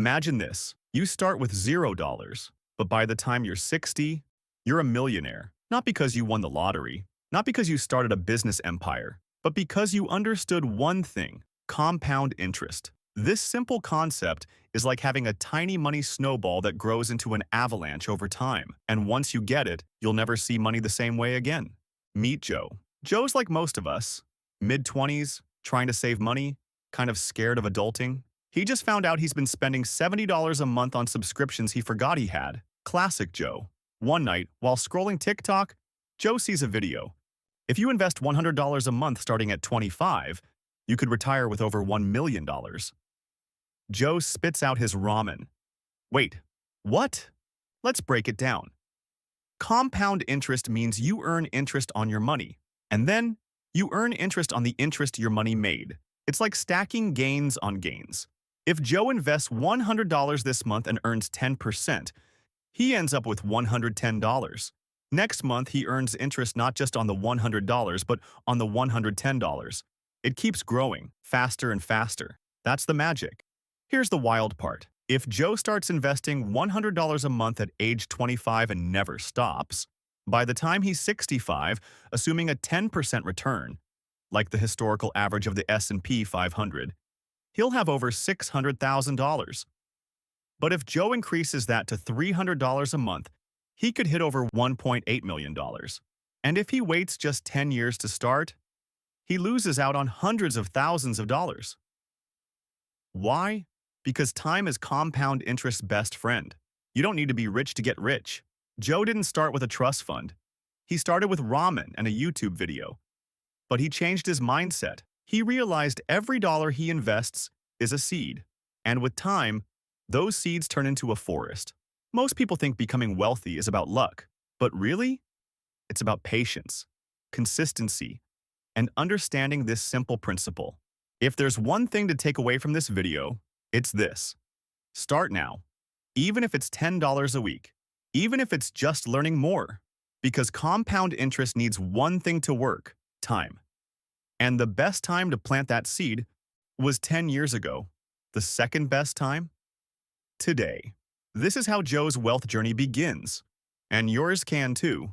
Imagine this. You start with $0, but by the time you're 60, you're a millionaire. Not because you won the lottery, not because you started a business empire, but because you understood one thing: compound interest. This simple concept is like having a tiny money snowball that grows into an avalanche over time. And once you get it, you'll never see money the same way again. Meet Joe. Joe's like most of us, mid-20s, trying to save money, kind of scared of adulting. He just found out he's been spending $70 a month on subscriptions he forgot he had. Classic Joe. One night, while scrolling TikTok, Joe sees a video. If you invest $100 a month starting at 25, you could retire with over $1 million. Joe spits out his ramen. Wait, what? Let's break it down. Compound interest means you earn interest on your money, and then you earn interest on the interest your money made. It's like stacking gains on gains. If Joe invests $100 this month and earns 10%, he ends up with $110. Next month, he earns interest not just on the $100, but on the $110. It keeps growing, faster and faster. That's the magic. Here's the wild part. If Joe starts investing $100 a month at age 25 and never stops, by the time he's 65, assuming a 10% return, like the historical average of the S&P 500, he'll have over $600,000. But if Joe increases that to $300 a month, he could hit over $1.8 million. And if he waits just 10 years to start, he loses out on hundreds of thousands of dollars. Why? Because time is compound interest's best friend. You don't need to be rich to get rich. Joe didn't start with a trust fund. He started with ramen and a YouTube video. But he changed his mindset. He realized every dollar he invests is a seed. And with time, those seeds turn into a forest. Most people think becoming wealthy is about luck. But really, it's about patience, consistency, and understanding this simple principle. If there's one thing to take away from this video, it's this. Start now, even if it's $10 a week, even if it's just learning more, because compound interest needs one thing to work: time. And the best time to plant that seed was 10 years ago. The second best time? Today. This is how Joe's wealth journey begins, and yours can too.